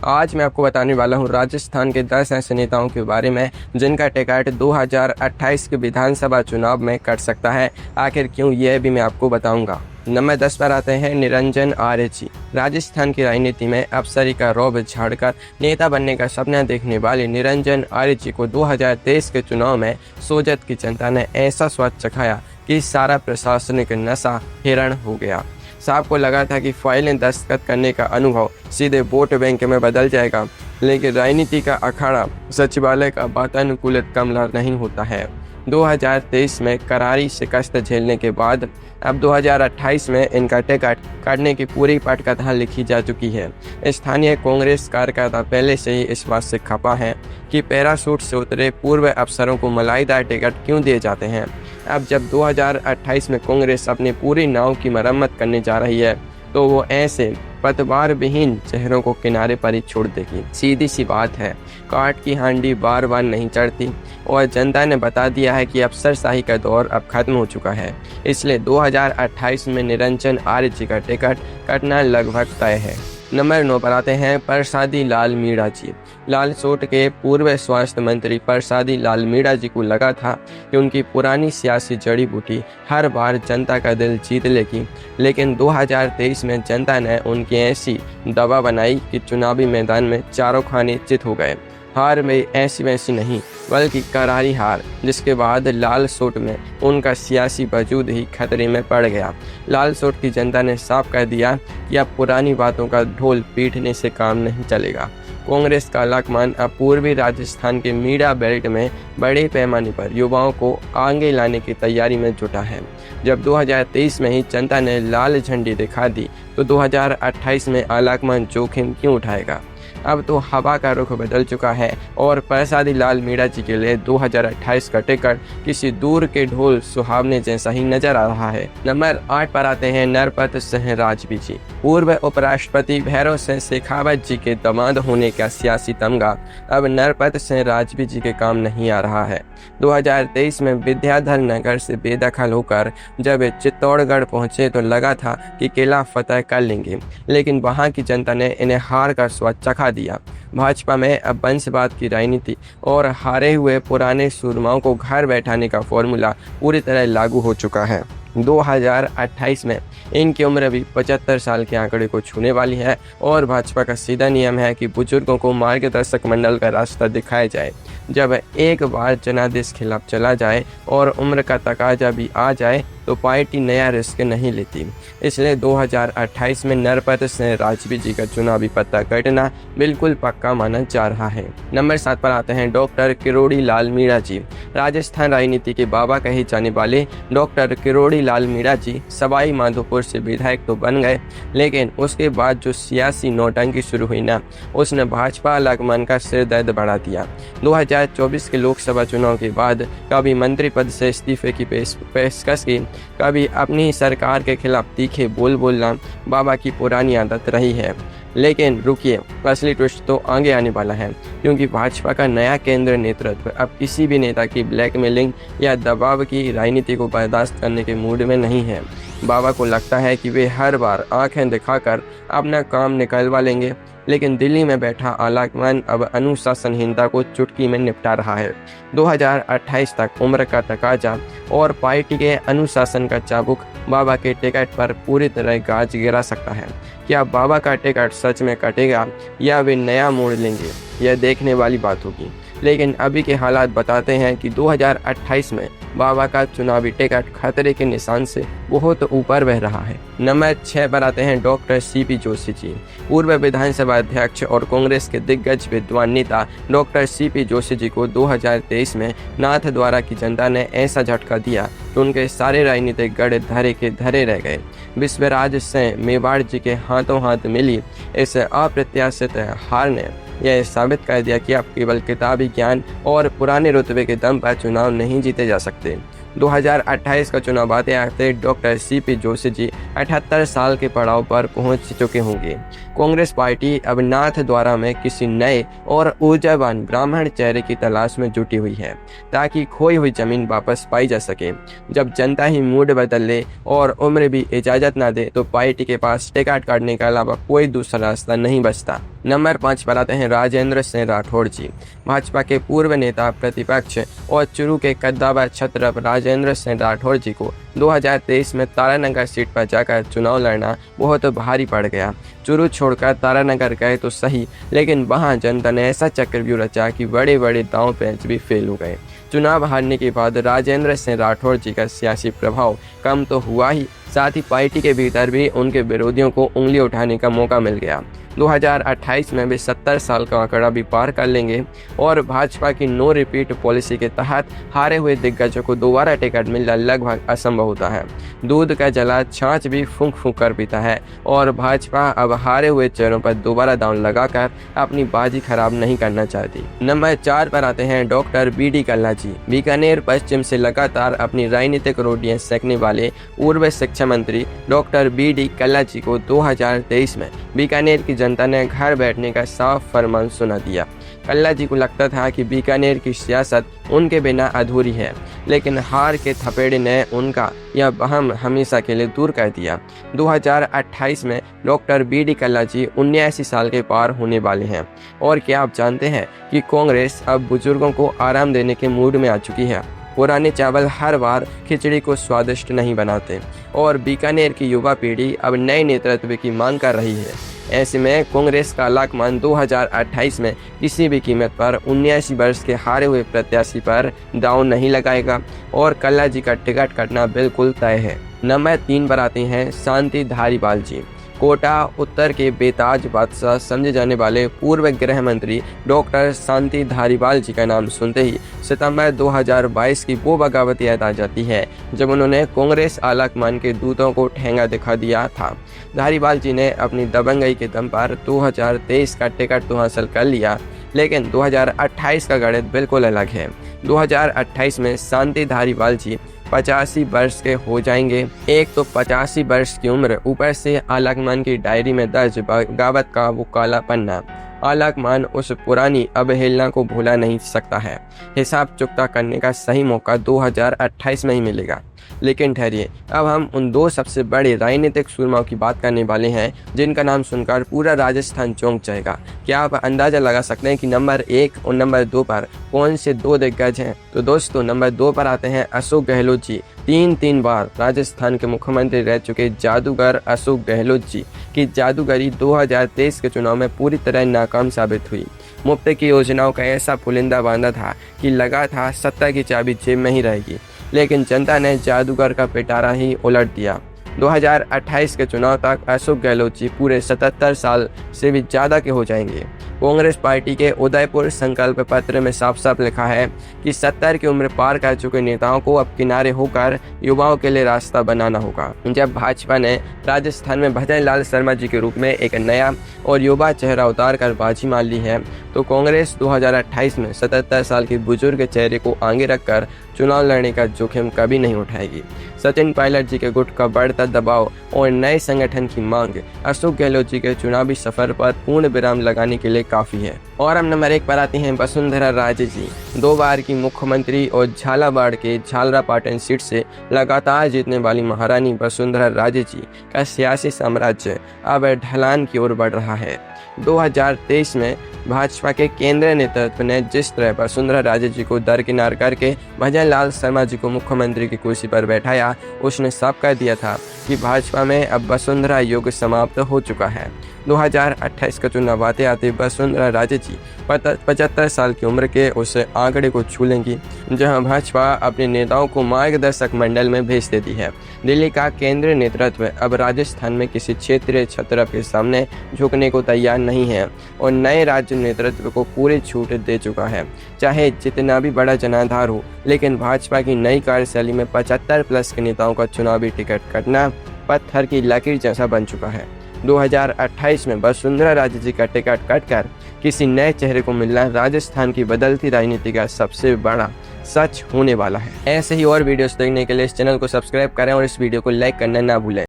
आज मैं आपको बताने वाला हूं राजस्थान के 10 ऐसे नेताओं के बारे में जिनका टिकट 2028 के विधानसभा चुनाव में कट सकता है। आखिर क्यों, यह भी मैं आपको बताऊंगा। नंबर 10 पर आते हैं निरंजन आर्य जी। राजस्थान की राजनीति में अफसरी का रौब झाड़कर नेता बनने का सपना देखने वाले निरंजन आर्य जी को 2023 के चुनाव में सोजत की जनता ने ऐसा स्वाद चखाया कि सारा प्रशासनिक नशा हिरण हो गया। साहब को लगा था कि फाइलें दस्तखत करने का अनुभव सीधे वोट बैंक में बदल जाएगा, लेकिन राजनीति का अखाड़ा सचिवालय का वातानुकूलित कमला नहीं होता है। 2023 में करारी शिकस्त झेलने के बाद अब 2028 में इनका टिकट काटने की पूरी पटकथा लिखी जा चुकी है। स्थानीय कांग्रेस कार्यकर्ता पहले से ही इस बात से खपा है कि पैराशूट से उतरे पूर्व अफसरों को मलाईदार टिकट क्यों दिए जाते हैं। अब जब 2028 में कांग्रेस अपनी पूरी नाव की मरम्मत करने जा रही है तो वो ऐसे पतवार विहीन चेहरों को किनारे पर ही छोड़ देगी। सीधी सी बात है, काट की हांडी बार बार नहीं चढ़ती और जनता ने बता दिया है कि अफसरशाही का दौर अब खत्म हो चुका है। इसलिए 2028 में निरंजन आर्य जी का टिकट कटना लगभग तय है। नंबर 9 पर आते हैं प्रसादी लाल मीणा जी। लालसोट के पूर्व स्वास्थ्य मंत्री प्रसादी लाल मीणा जी को लगा था कि उनकी पुरानी सियासी जड़ी बूटी हर बार जनता का दिल जीत लेगी, लेकिन 2023 में जनता ने उनकी ऐसी दवा बनाई कि चुनावी मैदान में चारों खाने चित हो गए। हार में ऐसी वैसी नहीं बल्कि करारी हार, जिसके बाद लालसोट में उनका सियासी वजूद ही खतरे में पड़ गया। लालसोट की जनता ने साफ कह दिया कि अब पुरानी बातों का ढोल पीटने से काम नहीं चलेगा। कांग्रेस का लाकमान अब पूर्वी राजस्थान के मीणा बेल्ट में बड़े पैमाने पर युवाओं को आगे लाने की तैयारी में जुटा है। जब 2023 में ही जनता ने लाल झंडी दिखा दी तो 2028 में आलाकमान जोखिम क्यों उठाएगा। अब तो हवा का रुख बदल चुका है और प्रसादी लाल मीणा जी के लिए 2028 का टिकट किसी दूर के ढोल सुहावने जैसा ही नजर आ रहा है। नंबर 8 पर आते हैं नरपत सिंह राजवी जी। पूर्व उपराष्ट्रपति भैरव सिंह शेखावत जी के दामाद होने का सियासी तमगा अब नरपत सिंह राजवी जी के काम नहीं आ रहा है। 2023 में विद्याधर नगर से बेदखल होकर जब चित्तौड़गढ़ पहुंचे तो लगा था कि किला फतह कर लेंगे, लेकिन वहां की जनता ने इन्हें हार का स्वाद चखा दिया। भाजपा में अब वंशवाद की राजनीति और हारे हुए पुराने सूरमाओं को घर बैठाने का फॉर्मूला पूरी तरह लागू हो चुका है। 2028 में इनकी उम्र भी 75 साल के आंकड़े को छूने वाली है और भाजपा का सीधा नियम है कि बुजुर्गों को मार्गदर्शक मंडल का रास्ता दिखाया जाए। जब एक बार जनादेश खिलाफ चला जाए और उम्र का तकाजा भी आ जाए तो पार्टी नया रिस्क नहीं लेती। इसलिए 2028 में नरपत सिंह राजवी जी का चुनावी पत्ता कटना बिल्कुल पक्का माना जा रहा है। नंबर 7 पर आते हैं डॉक्टर किरोड़ी लाल मीणा जी। राजस्थान राजनीति के बाबा कहे जाने वाले डॉक्टर किरोड़ी लाल मीणा जी सवाई माधोपुर से विधायक तो बन गए, लेकिन उसके बाद जो सियासी नौटंकी शुरू हुई ना, उसने भाजपा आलाकमान का सिर दर्द बढ़ा दिया। 2024 के लोकसभा चुनाव के बाद कभी मंत्री पद से इस्तीफे की पेशकश की, कभी अपनी सरकार के खिलाफ तीखे बोल बोलना बाबा की पुरानी आदत रही है। लेकिन रुकिए, असली ट्विस्ट तो आगे आने वाला है, क्योंकि भाजपा का नया केंद्र नेतृत्व अब किसी भी नेता की ब्लैकमेलिंग या दबाव की राजनीति को बर्दाश्त करने के मूड में नहीं है। बाबा को लगता है कि वे हर बार आंखें दिखाकर अपना काम निकलवा लेंगे, लेकिन दिल्ली में बैठा आलाकमान अब अनुशासनहीनता को चुटकी में निपटा रहा है। 2028 तक उम्र का तकाजा और पार्टी के अनुशासन का चाबुक बाबा के टिकट पर पूरी तरह गाज गिरा सकता है। क्या बाबा का टिकट सच में कटेगा या वे नया मोड़ लेंगे, यह देखने वाली बात होगी। लेकिन अभी के हालात बताते हैं कि 2028 में बाबा का चुनावी टिकट खतरे के निशान से बहुत ऊपर बह रहा है। नंबर 6 पर आते हैं डॉक्टर सीपी जोशी जी। पूर्व विधानसभा अध्यक्ष और कांग्रेस के दिग्गज विद्वान नेता डॉक्टर सीपी जोशी जी को 2023 में नाथ द्वारा की जनता ने ऐसा झटका दिया तो उनके सारे राजनीतिक गढ़ धरे के धरे रह गए। विश्वराज सिंह मेवाड़ जी के हाथों हाथ मिली इस अप्रत्याशित हार ने यह साबित कर दिया कि अब केवल किताबी ज्ञान और पुराने रुतबे के दम पर चुनाव नहीं जीते जा सकते। 2028 का चुनाव आते आते डॉक्टर सीपी जोशी जी 78 साल के पड़ाव पर पहुंच चुके होंगे। कांग्रेस पार्टी अब नाथ द्वारा में किसी नए और ऊर्जावान ब्राह्मण चेहरे की तलाश में जुटी हुई है, ताकि खोई हुई जमीन वापस पाई जा सके। जब जनता ही मूड बदल ले और उम्र भी इजाजत ना दे तो पार्टी के पास टिकट काटने के अलावा कोई दूसरा रास्ता नहीं बचता। नंबर 5 पर आते हैं राजेंद्र सिंह राठौड़ जी। भाजपा के पूर्व नेता, प्रतिपक्ष और चुरू के कद्दावर छत्रप राजेंद्र सिंह राठौड़ जी को 2023 में तारानगर सीट पर जाकर चुनाव लड़ना बहुत भारी पड़ गया। चुरू छोड़कर तारानगर गए तो सही, लेकिन वहां जनता ने ऐसा चक्रव्यूह रचा कि बड़े बड़े दांव पेच भी फेल हो गए। चुनाव हारने के बाद राजेंद्र सिंह राठौड़ जी का सियासी प्रभाव कम तो हुआ ही, साथ ही पार्टी के भीतर भी उनके विरोधियों को उंगली उठाने का मौका मिल गया। 2028 में भी 70 साल का आंकड़ा भी पार कर लेंगे और भाजपा की नो रिपीट पॉलिसी के तहत हारे हुए दिग्गजों को दोबारा टिकट मिलना लगभग असंभव होता है। दूध का जला छाछ भी फूंक फूंक कर पीता है और भाजपा अब हारे हुए चेहरों पर दोबारा दांव लगाकर अपनी बाजी खराब नहीं करना चाहती। नंबर 4 पर आते हैं डॉक्टर BD कल्ला जी। बीकानेर पश्चिम से लगातार अपनी राजनीतिक रोटियां सेकने वाले पूर्व शिक्षा मंत्री डॉक्टर BD कल्ला जी को 2023 में बीकानेर की जनता ने घर बैठने का साफ फरमान सुना दिया। कल्ला जी को लगता था कि बीकानेर की सियासत उनके बिना अधूरी है, लेकिन हार के थपेड़े ने उनका यह वहम हमेशा के लिए दूर कर दिया। 2028 में डॉक्टर BD कल्ला जी 79 साल के पार होने वाले हैं और क्या आप जानते हैं कि कांग्रेस अब बुजुर्गों को आराम देने के मूड में आ चुकी है। पुराने चावल हर बार खिचड़ी को स्वादिष्ट नहीं बनाते और बीकानेर की युवा पीढ़ी अब नए नेतृत्व की मांग कर रही है। ऐसे में कांग्रेस का लाकमान 2028 में किसी भी कीमत पर 79 वर्ष के हारे हुए प्रत्याशी पर दांव नहीं लगाएगा और कल्ला जी का टिकट कटना बिल्कुल तय है। नंबर 3 पर आते हैं शांति धारीवाल जी। कोटा उत्तर के बेताज बादशाह समझे जाने वाले पूर्व गृह मंत्री डॉक्टर शांति धारीवाल जी का नाम सुनते ही सितंबर 2022 की वो बगावत याद आ जाती है जब उन्होंने कांग्रेस आलाकमान के दूतों को ठेंगा दिखा दिया था। धारीवाल जी ने अपनी दबंगई के दम पर 2023 का टिकट तो हासिल कर लिया, लेकिन 2028 का गणित बिल्कुल अलग है। 2028 में शांति धारीवाल जी 85 वर्ष के हो जाएंगे। एक तो 85 वर्ष की उम्र, ऊपर से आलाकमान की डायरी में दर्ज बगावत का वो काला पन्ना। आलाकमान उस पुरानी अवहेलना को भुला नहीं सकता है। हिसाब चुकता करने का सही मौका 2028 में ही मिलेगा। लेकिन ठहरिए, अब हम उन दो सबसे बड़े राजनीतिक सूरमाओं की बात करने वाले हैं जिनका नाम सुनकर पूरा राजस्थान चौंक जाएगा। क्या आप अंदाजा लगा सकते हैं कि नंबर 1 और नंबर 2 पर कौन से दो दिग्गज हैं? तो दोस्तों, नंबर 2 पर आते हैं अशोक गहलोत जी। 3 बार राजस्थान के मुख्यमंत्री रह चुके जादूगर अशोक गहलोत जी की जादूगरी 2023 के चुनाव में पूरी तरह नाकाम साबित हुई। मुफ्त की योजनाओं का ऐसा पुलिंदा बांधा था कि लगा था सत्ता की चाबी जेब में ही रहेगी, लेकिन जनता ने जादूगर का पिटारा ही उलट दिया। 2028 के चुनाव तक अशोक गहलोत जी पूरे 77 साल से भी ज़्यादा के हो जाएंगे। कांग्रेस पार्टी के उदयपुर संकल्प पत्र में साफ साफ लिखा है कि 70 की उम्र पार कर चुके नेताओं को अब किनारे होकर युवाओं के लिए रास्ता बनाना होगा। जब भाजपा ने राजस्थान में भजन लाल शर्मा जी के रूप में एक नया और युवा चेहरा उतार कर बाजी मार ली है, तो कांग्रेस 2028 में 77 साल के बुजुर्ग चेहरे को आगे रखकर चुनाव लड़ने का जोखिम कभी नहीं उठाएगी। सचिन पायलट जी के गुट का बढ़ता दबाव और नए संगठन की मांग अशोक गहलोत जी के चुनावी सफर पर पूर्ण विराम लगाने के लिए काफी है। और हम नंबर 1 पर आते हैं वसुंधरा राजे जी। 2 बार की मुख्यमंत्री और झालावाड़ के झालरापाटन सीट से लगातार जीतने वाली महारानी वसुंधरा राजे जी का सियासी साम्राज्य अब ढलान की ओर बढ़ रहा है। 2023 में भाजपा के केंद्रीय नेतृत्व ने जिस तरह वसुंधरा राजे जी को दरकिनार करके भजन लाल शर्मा जी को मुख्यमंत्री की कुर्सी पर बैठाया, उसने साफ कर दिया था कि भाजपा में अब वसुंधरा युग समाप्त हो चुका है। 2028 का चुनाव आते आते वसुंधरा राजे जी 75 साल की उम्र के उस आंकड़े को छू लेंगी जहां भाजपा अपने नेताओं को मार्गदर्शक मंडल में भेज देती है। दिल्ली का केंद्रीय नेतृत्व अब राजस्थान में किसी क्षेत्रीय छत्र के सामने झुकने को तैयार नहीं है और नए राज्य नेतृत्व को पूरी छूट दे चुका है। चाहे जितना भी बड़ा जनाधार हो, लेकिन भाजपा की नई कार्यशैली में 75+ के नेताओं का चुनावी टिकट कटना पत्थर की लकीर जैसा बन चुका है। 2028 में वसुंधरा राजे जी का टिकट कटकर किसी नए चेहरे को मिलना राजस्थान की बदलती राजनीति का सबसे बड़ा सच होने वाला है। ऐसे ही और वीडियोस देखने के लिए इस चैनल को सब्सक्राइब करें और इस वीडियो को लाइक करना ना भूलें।